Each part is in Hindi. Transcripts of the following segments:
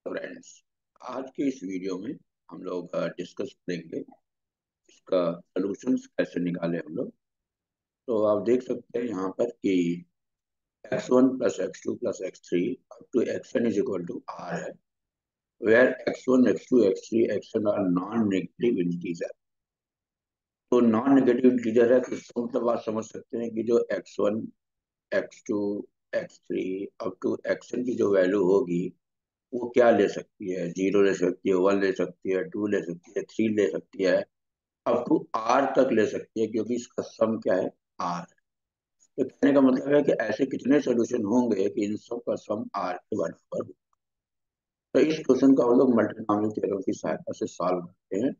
फ्रेंड्स, आज के इस वीडियो में हम लोग डिस्कस करेंगे इसका सॉल्यूशंस कैसे निकाले हम लोग। तो आप देख सकते हैं यहाँ पर कि x1+x2+x3 up to xn is equal to r है, where x1, x2, x3, xn are non negative integer. तो नॉन नेगेटिव इंटीजर है तो इसका मतलब आप समझ सकते हैं कि जो x1, x2, x3 up to xn की जो वैल्यू होगी वो क्या ले सकती है। 0 ले सकती है, 1 ले सकती है, 2 ले सकती है, 3 ले सकती है, अप टू आर तक ले सकती है, क्योंकि इसका सम क्या है, आर। तो कहने का मतलब है कि ऐसे कितने सोल्यूशन होंगे कि इन सब का सम आर के बराबर हो। तो इस क्वेश्चन को हम लोग मल्टीनोमियल थ्योरम की सहायता से सॉल्व करते हैं।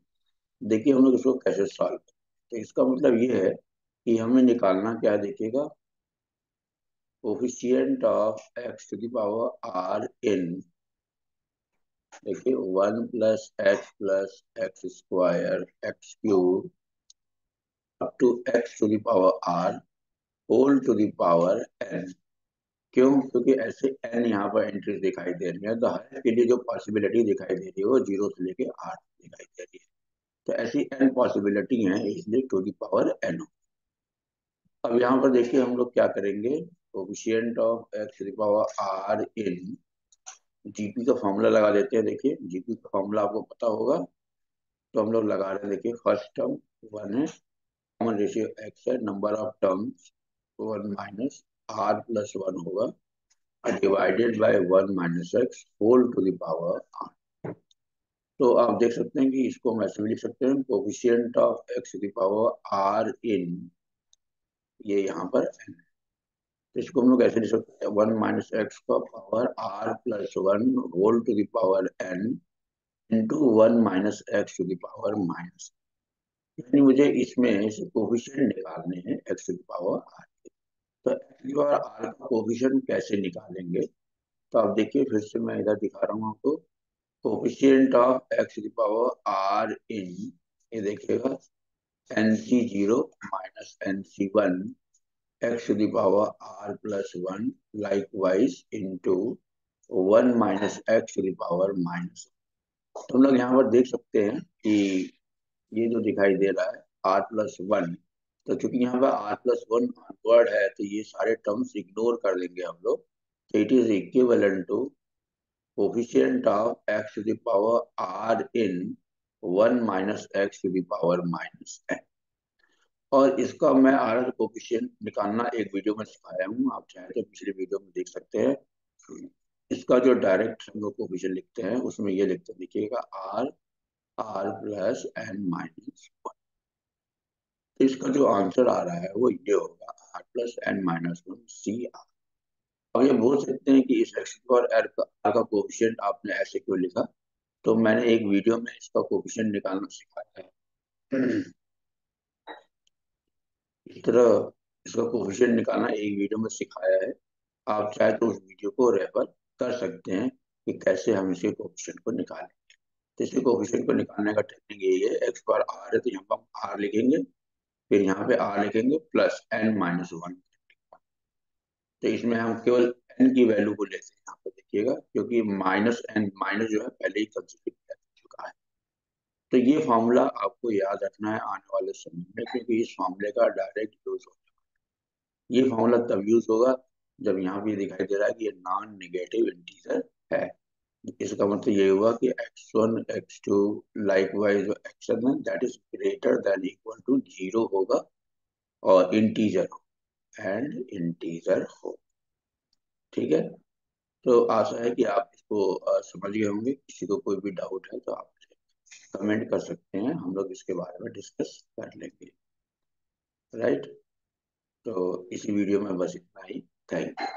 देखिए हम लोग इसको कैसे सॉल्व करते हैं। तो इसका मतलब ये है कि हमें निकालना क्या है, देखिएगा, coefficient of X to the power R in, देखिए 1+x+x² x³ up to x to the power r whole to the power n। क्यों? क्योंकि ऐसे n यहाँ पर एंट्रीज दिखाई दे रही है, तो हर के लिए जो पॉसिबिलिटी दिखाई दे रही है वो 0 से लेके r दिखाई दे रही है। तो ऐसी n पॉसिबिलिटी है, इसलिए टू द पावर n। अब यहाँ पर देखिए हम लोग क्या करेंगे, coefficient of x to the power r in GP का फॉर्मूला लगा देते हैं। देखिए जीपी का फॉर्मूला आपको पता होगा, तो हम लोग लगा रहे हैं। देखिए फर्स्ट टर्म 1 है, कॉमन रेशियो x है, number of terms 1 minus r plus 1 होगा, divided by 1 minus x whole to the power r। तो आप देख सकते हैं कि इसको हम ऐसे भी लिख सकते हैं, coefficient of x to the power r in, ये यहाँ पर n है। तो इसको हम लोग ऐसे लिख सकते हैं, 1 माइनस एक्स का power r plus 1 whole to the power n into 1 minus X to the power minus. यानी मुझे इसमें से कोफिशिएंट निकालने हैं x to the power r। तो x to the power r का कोफिशिएंट कैसे निकालेंगे, तो आप देखिए फिर से मैं इधर दिखा रहा हूँ आपको, coefficient of x to the power r in, ये देखिएगा nc0 minus nc1 x to the power r plus 1 likewise into 1 minus x to the power minus. तो हम लोग यहाँ पर देख सकते हैं कि ये जो दिखाई दे रहा है r प्लस 1, तो चूंकि यहाँ पर r प्लस 1 वर्ड है तो ये सारे टर्म्स इग्नोर कर देंगे हम लोग। तो it is equivalent to coefficient of x to the power r in 1 minus x to the power minus n। और इसका मैं आर का कोफिशिएंट निकालना एक वीडियो में सिखाया हूँ, आप चाहे तो पिछले वीडियो में देख सकते हैं। इसका जो डायरेक्ट हम लोग कोफिशिएंट लिखते हैं उसमें ये लिखते हैं, देखिएगा r r plus n minus 1। तो इसका जो आंसर आ रहा है वो ये होगा, r plus n minus 1 C R. अब ये बोल सकते हैं कि इस एक्स और r का कोफिशिएंट आपने ऐसे क्यों लिखा, तो मैंने एक वीडियो में इसका कोफिशिएंट निकालना सिखाया है। इस तरह इसका कोफिशिएंट निकालना एक वीडियो में सिखाया है, आप चाहे तो उस वीडियो को रेफर कर सकते हैं कि कैसे हम इसके कोफिशिएंट को निकालें। तो इसके कोफिशिएंट को निकालने का टेक्निक यही है, एक्स बार आर है तो यहाँ पर हम आर लिखेंगे, फिर यहाँ पे आर लिखेंगे प्लस एन माइनस 1। तो इसमें हम केवल एन की वैल्यू को लेते हैं यहाँ पे, देखिएगा, क्योंकि माइनस एन माइनस जो है पहले ही कंसिडर किया जा चुका है। तो ये फॉर्मूला आपको याद रखना है आने वाले समय में, क्योंकि इस फॉर्मूले का डायरेक्ट यूज होगा। ये फॉर्मूला तब यूज होगा जब यहाँ पे दिखाई दे रहा है कि ये नॉन नेगेटिव इंटीजर है। इसका मतलब ये हुआ कि x1 x2 लाइकवाइज एक्शन है that is greater than equal to 0 होगा और इंटीजर हो, एंड इंटीजर हो। ठीक है, तो आशा है कि आप इसको समझ गए होंगे। किसी को कोई भी डाउट है तो आप कमेंट कर सकते हैं, हम लोग इसके बारे में डिस्कस कर लेंगे। राइट, तो इसी वीडियो में बस इतना ही। Thank you.